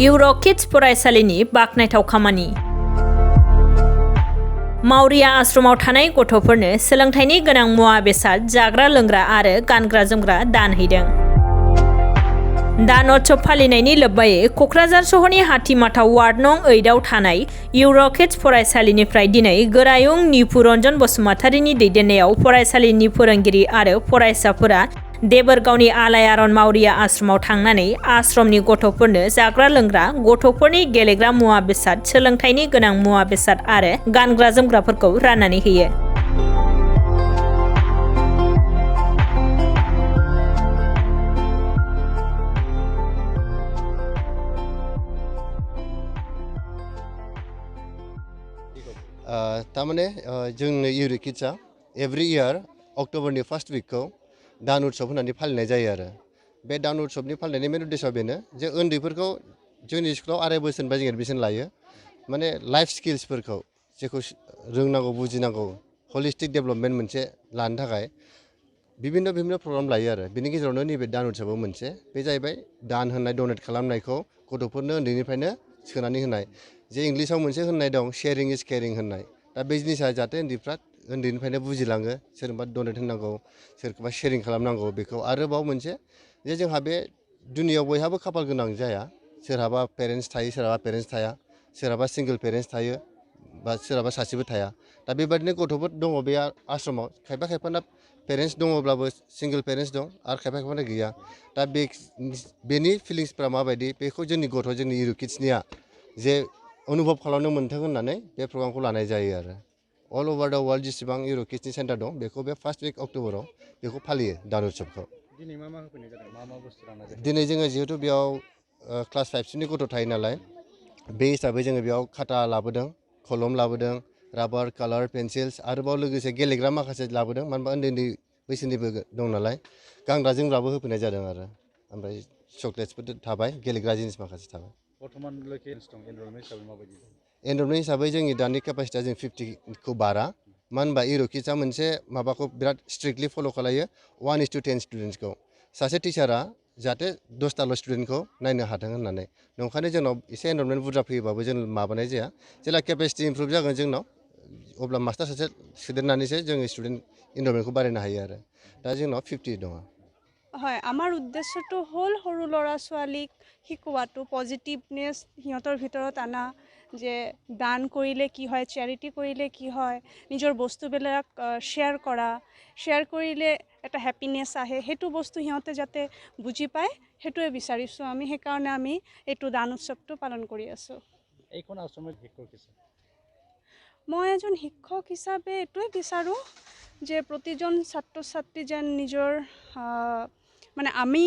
इउर'किड्स फरायसालिनि बाखनायथाव खामानि। मावरिया आश्रमाव थानाय गथ'फोरनो सोलोंथाइनि गोनां मुवा बेसाद, जाग्रा लोंग्रा आरो गानग्रा जोमग्रा दान हैदों। गथ'फ फालिनायनि लोब्बायै क'क्राझार सहरनि हाथिमाथा वार्ड नं 8 आव थानाय इउर'किड्स फरायसालिनिफ्राय दिनै गोरायुं निपुरन्जन बसुमतारीनि दैदेननायाव फरायसालिनि फोरोंगिरि आरो फरायसाफोरा देबोरगावनि आलायारन मावरिया आश्रमाव थांनानै आश्रमनि गथ'फोरनो जाग्रा लोंग्रा, गथ'फोरनि गेलेग्रा मुवा बेसाद, सोलोंथाइनि गोनां मुवा बेसाद आरो गानग्रा जोमग्राफोरखौ राननानै होयो। तारमाने जोंनि इउर'किड्सआ एभ्रि इयार अक्ट'बरनि फार्स्ट विकखौ दान उत्सव होननानै फालिनाय जायो आरो बे दान उत्सवनि फालिनायनि मेन उद्देश्यआ बेनो जे उन्दैफोरखौ जोंनि स्कुलाव 2.5 बोसोरनिफ्राय जों एडमिसन लायो। माने लाइफ स्किल्सफोरखौ जेखौ रोंनांगौ, बुजिनांगौ, हलिस्टिक डेभेलपमेन्ट मोनसे लानो थाखाय बिभिन्न प्रग्राम लायो आरो बेनि गेजेरावनो नैबे दान उत्सवआव मोनसे बे जाहैबाय दान होनाय, डनेट खालामनायखौ गथ'फोरनो उन्दैनिफ्रायनो सोनानै होनाय। जे इंलिसाव मोनसे होननाय दं, शेयारिं इज केयारिं होननाय। दा बे जिनिसा जाहाथे उन्दैफ्रा उन्दैनिफ्रायनो बुजिलाङो, सोरनोबा डनेट होनांगौ, सोरखौबा शेयारिं खालामनांगौ बेखौ। आरोबाव मोनसे जे जोंहा बे दुनियाव बयहाबो खाफाल गोनां जाया, सोरहाबा पेरेन्टस थायो, सोरहाबा पेरेन्टस थाया, सोरहाबा सिंगल पेरेन्टस थायो बा सोरहाबा सासेबो थाया। दा बेबायदिनो गथ'फोर दङ बे आश्रमाव। खायफाना पेरेन्टस दङब्लाबो सिंगल पेरेन्टस दं आरो खायफाना गैया। दा बेनि फिलिंसफ्रा माबायदि बेखौ जोंनि जोंनि इउर'किड्सनिया जे अनुभब खालामनो मोन्थों होननानै बे प्रग्रामखौ लानाय जायो आरो अल अभार द वर्ल्ड जेसेबां इउर'किड्सनि सेन्टार दं बेखौ बे फार्स्ट विक अक्ट'बराव बेखौ फालियो दान उत्सवखौ। दिनै मा होफैनाय जादों, मा बुस्थु लानाय जादों? दिनै जोङो जिहेथु बेयाव क्लास 5सिमनि गथ' थायो नालाय, बे हिसाबै जोङो बेयाव खाथा लाबोदों, कलम लाबोदों, राबार, कालार, पेन्सिल्स, आरोबाव लोगोसे गेलेग्रा माखासे लाबोदों। मानो होनबा उन्दै बैसोनिबो दं नालाय, गानग्रा जोमग्राबो होफैनाय जादों आरो ओमफ्राय चक्लेट्सफोर थाबाय, गेलेग्रा जिनिस माखासे थाबाय। बर्थमान लोकेसन दं एनरलमेन्ट हिसाबै माबायदि? एनरलमेन्ट हिसाबै जोंनि दानि केपासिटिया जों 50खौ बारा। मानो होनबा इउर'किड्सआ मोनसे माबाखौ बिराद स्ट्रिक्टलि फल' खालायो, 1:10 स्टुडेन्ट्सखौ। सासे टिचारा जाहाथे 10टाल' स्टुडेन्टखौ नायनो हाथों होननानै। नंखायनो जोंनाव एसे एनरलमेन्ट बुरजा फैयोबाबो जों माबानाय जाया। जेला केपासिटि इमप्रुभ जागोन जोंनाव, अब्ला मास्टार सासे सोदेरनानैसो जोङो स्टुडेन्ट एनरलमेन्टखौ बारायनो हायो आरो दा जोंनाव 50 दङ। হয়, আমাৰ উদ্দেশ্যটো হ'ল সৰু ল'ৰা ছোৱালীক শিকোৱাটো, পজিটিভনেছ সিহঁতৰ ভিতৰত আনা, যে দান কৰিলে কি হয়, চেৰিটি কৰিলে কি হয়, নিজৰ বস্তুবিলাক শ্বেয়াৰ কৰিলে এটা হেপিনেছ আহে, সেইটো বস্তু সিহঁতে যাতে বুজি পায় সেইটোৱে বিচাৰিছোঁ আমি। সেইকাৰণে আমি এইটো দান উৎসৱটো পালন কৰি আছোঁ। এইখন আশ্ৰমৰ শিক্ষক হিচাপে মই এজন শিক্ষক হিচাপে এইটোৱে বিচাৰোঁ যে প্ৰতিজন ছাত্ৰ ছাত্ৰী যেন নিজৰ মানে আমি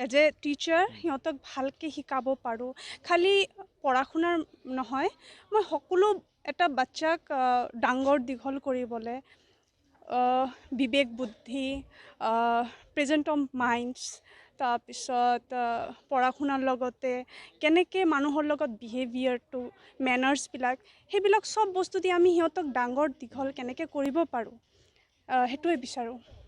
এজ এ টিচাৰ সিহঁতক ভালকৈ শিকাব পাৰোঁ। খালি পঢ়া শুনাৰ নহয়, মই সকলো এটা বাচ্চাক ডাঙৰ দীঘল কৰিবলৈ বিবেক বুদ্ধি, প্ৰেজেণ্ট অফ মাইণ্ডছ, তাৰপিছত পঢ়া শুনাৰ লগতে কেনেকৈ মানুহৰ লগত বিহেভিয়াৰটো, মেনাৰ্ছবিলাক, সেইবিলাক চব বস্তু দি আমি সিহঁতক ডাঙৰ দীঘল কেনেকৈ কৰিব পাৰোঁ সেইটোৱে বিচাৰোঁ।